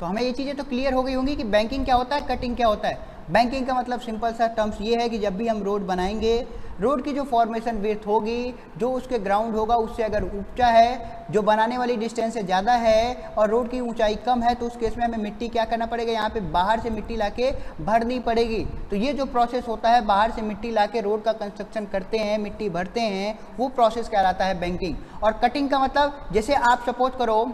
तो हमें ये चीज़ें तो क्लियर हो गई होंगी कि बैंकिंग क्या होता है, कटिंग क्या होता है। बैंकिंग का मतलब सिंपल सा टर्म्स ये है कि जब भी हम रोड बनाएंगे, रोड की जो फॉर्मेशन विड्थ होगी, जो उसके ग्राउंड होगा उससे अगर ऊंचा है, जो बनाने वाली डिस्टेंस से ज़्यादा है और रोड की ऊंचाई कम है, तो उस केस में हमें मिट्टी क्या करना पड़ेगा, यहाँ पे बाहर से मिट्टी लाके भरनी पड़ेगी। तो ये जो प्रोसेस होता है, बाहर से मिट्टी लाके रोड का कंस्ट्रक्शन करते हैं, मिट्टी भरते हैं, वो प्रोसेस कहलाता है बैंकिंग। और कटिंग का मतलब, जैसे आप सपोज करो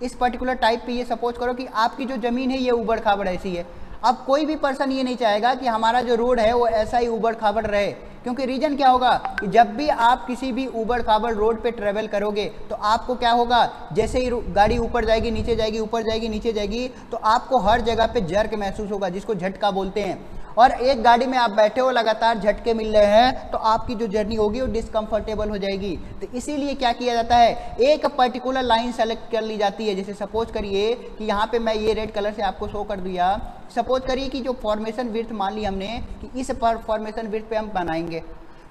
इस पर्टिकुलर टाइप पे, ये सपोज करो कि आपकी जो ज़मीन है ये ऊबड़ खाबड़ ऐसी है। अब कोई भी पर्सन ये नहीं चाहेगा कि हमारा जो रोड है वो ऐसा ही ऊबड़ खाबड़ रहे, क्योंकि रीजन क्या होगा कि जब भी आप किसी भी ऊबड़ खाबड़ रोड पे ट्रेवल करोगे तो आपको क्या होगा, जैसे ही गाड़ी ऊपर जाएगी नीचे जाएगी, ऊपर जाएगी नीचे जाएगी, तो आपको हर जगह पे जर्क महसूस होगा, जिसको झटका बोलते हैं। और एक गाड़ी में आप बैठे हो, लगातार झटके मिल रहे हैं, तो आपकी जो जर्नी होगी वो डिसकंफर्टेबल हो जाएगी। तो इसीलिए क्या किया जाता है, एक पर्टिकुलर लाइन सेलेक्ट कर ली जाती है। जैसे सपोज करिए कि यहाँ पे मैं ये रेड कलर से आपको शो कर दिया, सपोज करिए कि जो फॉर्मेशन विड्थ मान ली हमने कि इस फॉर्मेशन विड्थ पे हम बनाएंगे,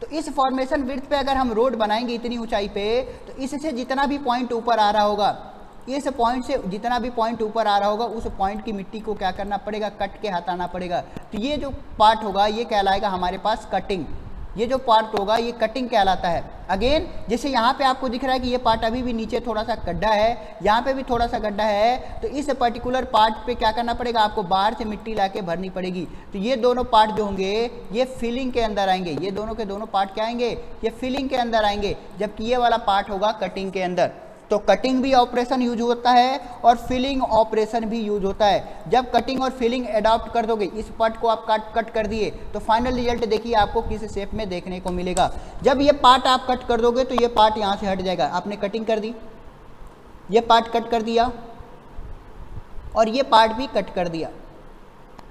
तो इस फॉर्मेशन विड्थ पे अगर हम रोड बनाएंगे इतनी ऊंचाई पे, तो इससे जितना भी पॉइंट ऊपर आ रहा होगा, इस पॉइंट से जितना भी पॉइंट ऊपर आ रहा होगा, उस पॉइंट की मिट्टी को क्या करना पड़ेगा, कट के हटाना पड़ेगा। तो ये जो पार्ट होगा ये कहलाएगा हमारे पास कटिंग। ये जो पार्ट होगा ये कटिंग कहलाता है। अगेन जैसे यहाँ पे आपको दिख रहा है कि ये पार्ट अभी भी नीचे थोड़ा सा गड्ढा है, यहाँ पे भी थोड़ा सा गड्ढा है, तो इस पर्टिकुलर पार्ट पे क्या करना पड़ेगा, आपको बाहर से मिट्टी लाके भरनी पड़ेगी। तो ये दोनों पार्ट जो होंगे ये फिलिंग के अंदर आएंगे, ये दोनों के दोनों पार्ट क्या आएंगे, ये फिलिंग के अंदर आएंगे, जबकि ये वाला पार्ट होगा कटिंग के अंदर। तो कटिंग भी ऑपरेशन यूज होता है और फिलिंग ऑपरेशन भी यूज होता है। जब कटिंग और फिलिंग अडॉप्ट कर दोगे, इस पार्ट को आप कट कर दिए, तो फाइनल रिजल्ट देखिए आपको किस शेप में देखने को मिलेगा। जब ये पार्ट आप कट कर दोगे तो ये पार्ट यहाँ से हट जाएगा। आपने कटिंग कर दी, ये पार्ट कट कर दिया और ये पार्ट भी कट कर दिया।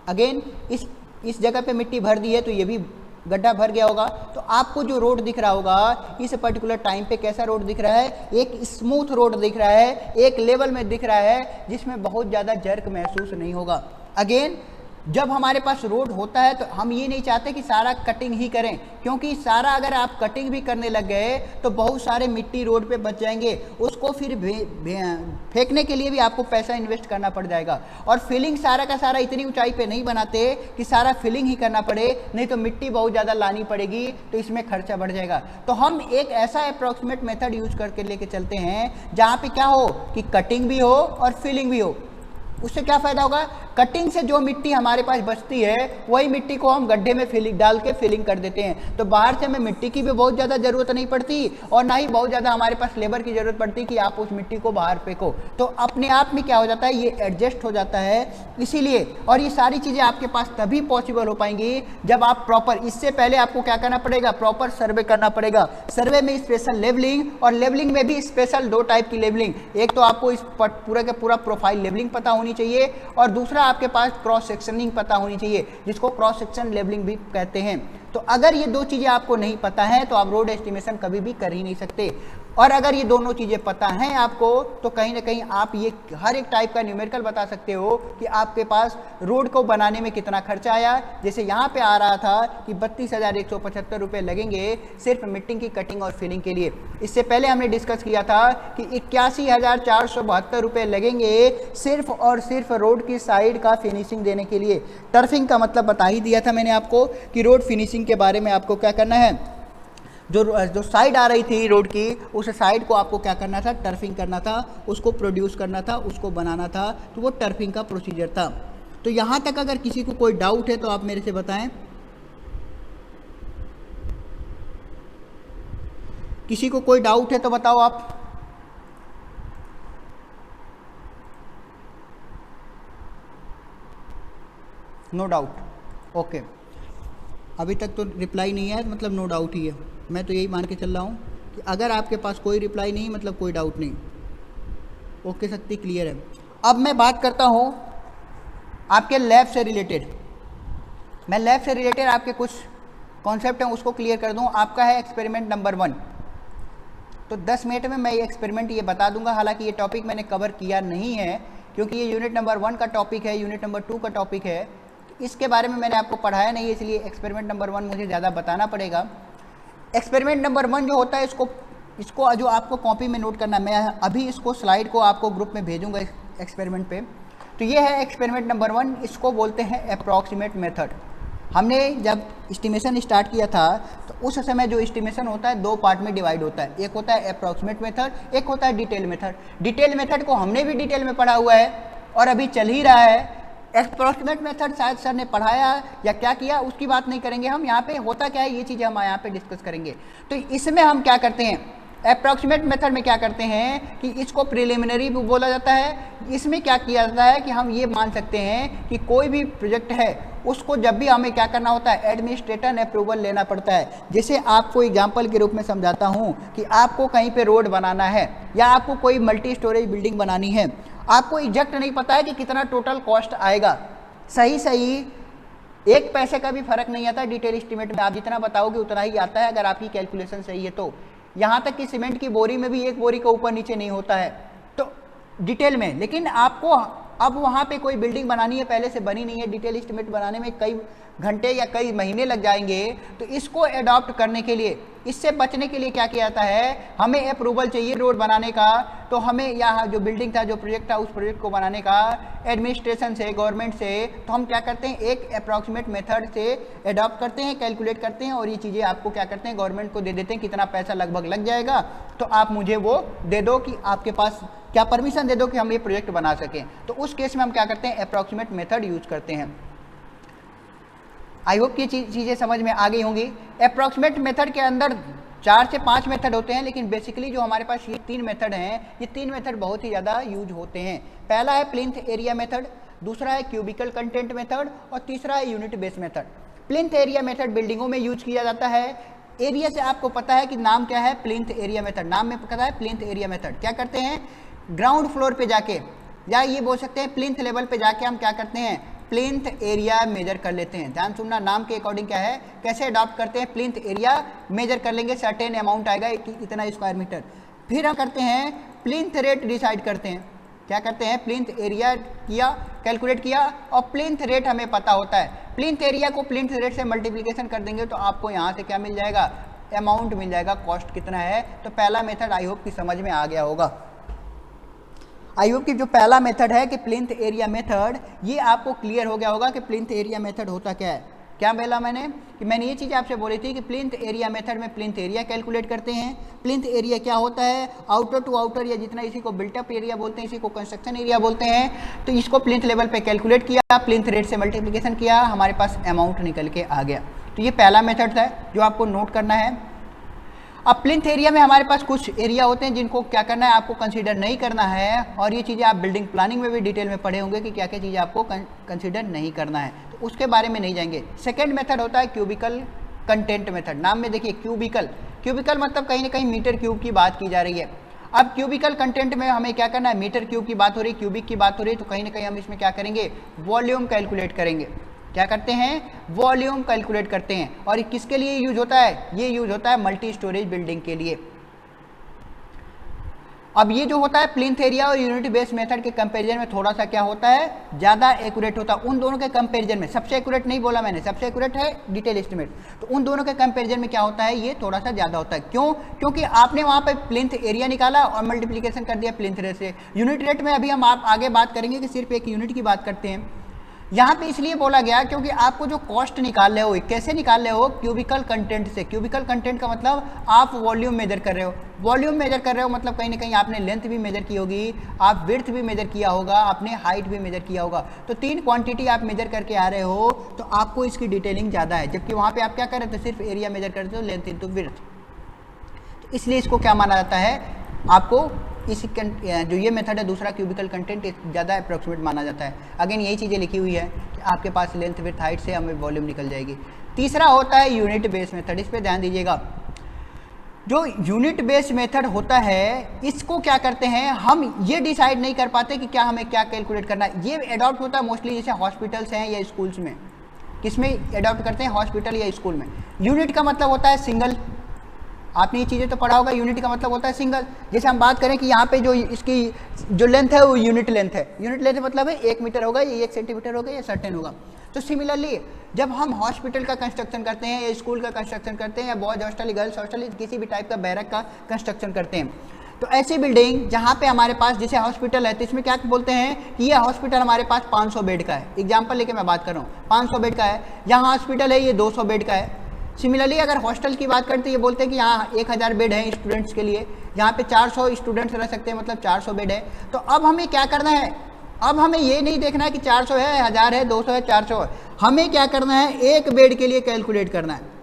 अगेन इस जगह पे मिट्टी भर दी है तो ये भी गड्ढा भर गया होगा। तो आपको जो रोड दिख रहा होगा इस पर्टिकुलर टाइम पे कैसा रोड दिख रहा है, एक स्मूथ रोड दिख रहा है, एक लेवल में दिख रहा है, जिसमें बहुत ज़्यादा जर्क महसूस नहीं होगा। अगेन जब हमारे पास रोड होता है तो हम ये नहीं चाहते कि सारा कटिंग ही करें, क्योंकि सारा अगर आप कटिंग भी करने लग गए तो बहुत सारे मिट्टी रोड पे बच जाएंगे, उसको फिर फेंकने के लिए भी आपको पैसा इन्वेस्ट करना पड़ जाएगा। और फिलिंग सारा का सारा इतनी ऊंचाई पे नहीं बनाते कि सारा फिलिंग ही करना पड़े, नहीं तो मिट्टी बहुत ज़्यादा लानी पड़ेगी, तो इसमें खर्चा बढ़ जाएगा। तो हम एक ऐसा अप्रॉक्सीमेट मेथड यूज करके लेके चलते हैं जहाँ पे क्या हो कि कटिंग भी हो और फिलिंग भी हो। उससे क्या फ़ायदा होगा, कटिंग से जो मिट्टी हमारे पास बचती है वही मिट्टी को हम गड्ढे में फिलिंग डाल के फिलिंग कर देते हैं। तो बाहर से हमें मिट्टी की भी बहुत ज़्यादा ज़रूरत नहीं पड़ती और ना ही बहुत ज़्यादा हमारे पास लेबर की ज़रूरत पड़ती कि आप उस मिट्टी को बाहर फेंको। तो अपने आप में क्या हो जाता है, ये एडजस्ट हो जाता है। इसीलिए और ये सारी चीज़ें आपके पास तभी पॉसिबल हो पाएंगी जब आप प्रॉपर, इससे पहले आपको क्या करना पड़ेगा, प्रॉपर सर्वे करना पड़ेगा। सर्वे में स्पेशल लेवलिंग, और लेवलिंग में भी स्पेशल दो टाइप की लेवलिंग, एक तो आपको इस पूरा का पूरा प्रोफाइल लेवलिंग पता होनी चाहिए और दूसरा आपके पास क्रॉस सेक्शनिंग पता होनी चाहिए, जिसको क्रॉस सेक्शन लेवलिंग भी कहते हैं। तो अगर ये दो चीज़ें आपको नहीं पता है तो आप रोड एस्टिमेशन कभी भी कर ही नहीं सकते। और अगर ये दोनों चीज़ें पता हैं आपको तो कहीं ना कहीं आप ये हर एक टाइप का न्यूमेरिकल बता सकते हो कि आपके पास रोड को बनाने में कितना खर्चा आया। जैसे यहाँ पे आ रहा था कि 32,175 रुपये लगेंगे सिर्फ मिट्टी की कटिंग और फिलिंग के लिए। इससे पहले हमने डिस्कस किया था कि 81,472 रुपये लगेंगे सिर्फ और सिर्फ रोड की साइड का फिनिशिंग देने के लिए। टर्फिंग का मतलब बता ही दिया था मैंने आपको कि रोड फिनिशिंग के बारे में आपको क्या करना है, जो साइड आ रही थी रोड की उस साइड को आपको क्या करना था, टर्फिंग करना था, उसको प्रोड्यूस करना था, उसको बनाना था। तो वो टर्फिंग का प्रोसीजर था। तो यहाँ तक अगर किसी को कोई डाउट है तो आप मेरे से बताएं। किसी को कोई डाउट है तो बताओ आप। No doubt, okay. अभी तक तो रिप्लाई नहीं है, मतलब नो डाउट ही है। मैं तो यही मान के चल रहा हूँ कि अगर आपके पास कोई रिप्लाई नहीं मतलब कोई डाउट नहीं। ओके शक्ति, क्लियर है। अब मैं बात करता हूँ आपके लैब से रिलेटेड। मैं लैब से रिलेटेड आपके कुछ कॉन्सेप्ट हैं उसको क्लियर कर दूँ। आपका है एक्सपेरिमेंट नंबर 1। तो 10 मिनट में मैं ये एक्सपेरिमेंट ये बता दूंगा। हालांकि ये टॉपिक मैंने कवर किया नहीं है क्योंकि ये यूनिट नंबर 1 का टॉपिक है, यूनिट नंबर 2 का टॉपिक है, इसके बारे में मैंने आपको पढ़ाया नहीं है, इसलिए एक्सपेरिमेंट नंबर 1 मुझे ज़्यादा बताना पड़ेगा। एक्सपेरिमेंट नंबर 1 जो होता है इसको जो आपको कॉपी में नोट करना, मैं अभी इसको स्लाइड को आपको ग्रुप में भेजूंगा एक्सपेरिमेंट पे। तो ये है एक्सपेरिमेंट नंबर 1, इसको बोलते हैं अप्रॉक्सीमेट मेथड। हमने जब एस्टिमेशन स्टार्ट किया था तो उस समय जो एस्टिमेशन होता है 2 पार्ट में डिवाइड होता है, एक होता है अप्रॉक्सीमेट मेथड, एक होता है डिटेल मेथड। डिटेल मेथड को हमने भी डिटेल में पढ़ा हुआ है और अभी चल ही रहा है। अप्रॉक्सीमेट मेथड शायद सर ने पढ़ाया या क्या किया उसकी बात नहीं करेंगे हम, यहाँ पे होता क्या है ये चीज़ें हम यहाँ पे डिस्कस करेंगे। तो इसमें हम क्या करते हैं, अप्रॉक्सीमेट मेथड में क्या करते हैं कि इसको प्रिलिमिनरी भी बोला जाता है। इसमें क्या किया जाता है कि हम ये मान सकते हैं कि कोई भी प्रोजेक्ट है उसको जब भी हमें क्या करना होता है, एडमिनिस्ट्रेटर अप्रूवल लेना पड़ता है। जैसे आपको एग्जांपल के रूप में समझाता हूँ कि आपको कहीं पे रोड बनाना है या आपको कोई मल्टी स्टोरेज बिल्डिंग बनानी है, आपको एग्जैक्ट नहीं पता है कि कितना टोटल कॉस्ट आएगा। सही 1 पैसे का भी फर्क नहीं आता डिटेल एस्टीमेट में, आप जितना बताओगे उतना ही आता है अगर आपकी कैलकुलेशन सही है तो। यहाँ तक कि सीमेंट की बोरी में भी 1 बोरी का ऊपर नीचे नहीं होता है तो डिटेल में। लेकिन आपको अब वहाँ पे कोई बिल्डिंग बनानी है, पहले से बनी नहीं है, डिटेल एस्टीमेट बनाने में कई घंटे या कई महीने लग जाएंगे। तो इसको अडॉप्ट करने के लिए, इससे बचने के लिए क्या किया जाता है, हमें अप्रूवल चाहिए रोड बनाने का, तो हमें यहाँ जो बिल्डिंग था, जो प्रोजेक्ट था, उस प्रोजेक्ट को बनाने का एडमिनिस्ट्रेशन से, गवर्नमेंट से, तो हम क्या करते हैं एक अप्रॉक्सीमेट मेथड से अडॉप्ट करते हैं, कैलकुलेट करते हैं और ये चीज़ें आपको क्या करते हैं गवर्नमेंट को दे देते हैं, कितना पैसा लगभग लग जाएगा तो आप मुझे वो दे दो कि आपके पास क्या परमिशन दे दो कि हम ये प्रोजेक्ट बना सकें। तो उस केस में हम क्या करते हैं अप्रॉक्सीमेट मेथड यूज करते हैं। आई होप ये चीज़ें समझ में आ गई होंगी। अप्रॉक्सीमेट मेथड के अंदर 4 से 5 मेथड होते हैं, लेकिन बेसिकली जो हमारे पास ये 3 मेथड हैं, ये 3 मेथड बहुत ही ज़्यादा यूज होते हैं। पहला है प्लिंथ एरिया मेथड, दूसरा है क्यूबिकल कंटेंट मेथड और तीसरा है unit base method. Plinth area method बिल्डिंगों में यूज किया जाता है। एरिया से आपको पता है कि नाम क्या है, प्लिंथ एरिया मेथड, नाम में पता है प्लिंथ एरिया मेथड। क्या करते हैं, ग्राउंड फ्लोर पे जाके या ये बोल सकते हैं प्लिंथ लेवल पे जाके हम क्या करते हैं, प्लिंथ एरिया मेजर कर लेते हैं। ध्यान सुनना, नाम के अकॉर्डिंग क्या है, कैसे अडॉप्ट करते हैं, प्लिंथ एरिया मेजर कर लेंगे, सर्टेन अमाउंट आएगा इतना स्क्वायर मीटर। फिर हम करते हैं प्लिंथ रेट डिसाइड करते हैं। क्या करते हैं, प्लिंथ एरिया किया, कैलकुलेट किया और प्लिंथ रेट हमें पता होता है। प्लिंथ एरिया को प्लिंथ रेट से मल्टीप्लिकेशन कर देंगे तो आपको यहाँ से क्या मिल जाएगा, अमाउंट मिल जाएगा, कॉस्ट कितना है। तो पहला मेथड आई होप कि समझ में आ गया होगा। आई होप कि जो पहला मेथड है कि प्लिंथ एरिया मेथड, ये आपको क्लियर हो गया होगा कि प्लिंथ एरिया मेथड होता क्या है। क्या बोला मैंने कि मैंने ये चीज़ आपसे बोली थी कि प्लिंथ एरिया मेथड में प्लिंथ एरिया कैलकुलेट करते हैं। प्लिंथ एरिया क्या होता है, आउटर टू आउटर या जितना, इसी को बिल्टअप एरिया बोलते हैं, इसी को कंस्ट्रक्शन एरिया बोलते हैं। तो इसको प्लिंथ लेवल पे कैलकुलेट किया, प्लिंथ रेट से मल्टीप्लिकेशन किया, हमारे पास अमाउंट निकल के आ गया। तो ये पहला मेथड था जो आपको नोट करना है। अब प्लिंथ एरिया में हमारे पास कुछ एरिया होते हैं जिनको क्या करना है, आपको कंसीडर नहीं करना है, और ये चीज़ें आप बिल्डिंग प्लानिंग में भी डिटेल में पढ़े होंगे कि क्या क्या चीज़ें आपको कंसीडर नहीं करना है, तो उसके बारे में नहीं जाएंगे। सेकेंड मेथड होता है क्यूबिकल कंटेंट मेथड। नाम में देखिए क्यूबिकल, क्यूबिकल मतलब कहीं ना कहीं मीटर क्यूब की बात की जा रही है। अब क्यूबिकल कंटेंट में हमें क्या करना है, मीटर क्यूब की बात हो रही है, क्यूबिक की बात हो रही है, तो कहीं ना कहीं हम इसमें क्या करेंगे, वॉल्यूम कैलकुलेट करेंगे। क्या करते हैं, वॉल्यूम कैलकुलेट करते हैं। और ये किसके लिए यूज होता है, ये यूज होता है मल्टी स्टोरेज बिल्डिंग के लिए। अब ये जो होता है प्लिंथ एरिया और यूनिट बेस मेथड के कंपैरिजन में थोड़ा सा क्या होता है, ज़्यादा एक्यूरेट होता है। उन दोनों के कंपैरिजन में, सबसे एक्यूरेट नहीं बोला मैंने, सबसे एक्यूरेट है डिटेल एस्टिमेट, तो उन दोनों के कंपैरिजन में क्या होता है, ये थोड़ा सा ज़्यादा होता है। क्यों, क्योंकि आपने वहाँ पे प्लिंथ एरिया निकाला और मल्टीप्लिकेशन कर दिया प्लिंथ रेट से। यूनिट रेट में अभी हम आप आगे बात करेंगे कि सिर्फ एक यूनिट की बात करते हैं। यहाँ पे इसलिए बोला गया क्योंकि आपको जो कॉस्ट निकाल रहे हो, कैसे निकाल रहे हो, क्यूबिकल कंटेंट से। क्यूबिकल कंटेंट का मतलब आप वॉल्यूम मेजर कर रहे हो। वॉल्यूम मेजर कर रहे हो मतलब कहीं ना कहीं आपने लेंथ भी मेजर की होगी, आप विड्थ भी मेजर किया होगा, आपने हाइट भी मेजर किया होगा। तो 3 क्वांटिटी आप मेजर करके आ रहे हो, तो आपको इसकी डिटेलिंग ज़्यादा है। जबकि वहाँ पर आप क्या कर रहे थे, सिर्फ एरिया मेजर करते हो, लेंथ इंटू विड्थ। तो इसलिए इसको क्या माना जाता है, आपको इस जो ये मेथड है दूसरा क्यूबिकल कंटेंट ज़्यादा अप्रोक्सीमेट माना जाता है। अगेन यही चीज़ें लिखी हुई है कि आपके पास लेंथ विड्थ हाइट से हमें वॉल्यूम निकल जाएगी। तीसरा होता है यूनिट बेस मेथड। इस पे ध्यान दीजिएगा, जो यूनिट बेस मेथड होता है इसको क्या करते हैं, हम ये डिसाइड नहीं कर पाते कि क्या हमें क्या कैलकुलेट करना है। ये अडॉप्ट होता है मोस्टली जैसे हॉस्पिटल्स हैं या स्कूल्स में। किसमें अडॉप्ट करते हैं, हॉस्पिटल या स्कूल में। यूनिट का मतलब होता है सिंगल, आपने ये चीज़ें तो पढ़ा होगा। यूनिट का मतलब होता है सिंगल। जैसे हम बात करें कि यहाँ पे जो इसकी जो लेंथ है वो यूनिट लेंथ है। यूनिट लेंथ मतलब है 1 मीटर होगा या 1 सेंटीमीटर होगा या सर्टेन होगा। तो सिमिलरली जब हम हॉस्पिटल का कंस्ट्रक्शन करते हैं या स्कूल का कंस्ट्रक्शन करते हैं या बॉयज हॉस्टल, गर्ल्स हॉस्टल, किसी भी टाइप का बैरक का कंस्ट्रक्शन करते हैं, तो ऐसी बिल्डिंग जहाँ पे हमारे पास जैसे हॉस्पिटल है, तो इसमें क्या बोलते हैं कि ये हॉस्पिटल हमारे पास 500 बेड का है, एग्जाम्पल लेके मैं बात कर रहा हूँ, 500 बेड का है। यहाँ हॉस्पिटल है ये 200 बेड का है। सिमिलरली अगर हॉस्टल की बात करते हैं, ये बोलते हैं कि यहाँ 1000 बेड है स्टूडेंट्स के लिए, यहाँ पे 400 स्टूडेंट्स रह सकते हैं, मतलब 400 बेड है। तो अब हमें क्या करना है, अब हमें ये नहीं देखना है कि 400 है, 1000 है, 200 है, 400 है, हमें क्या करना है, एक बेड के लिए कैलकुलेट करना है।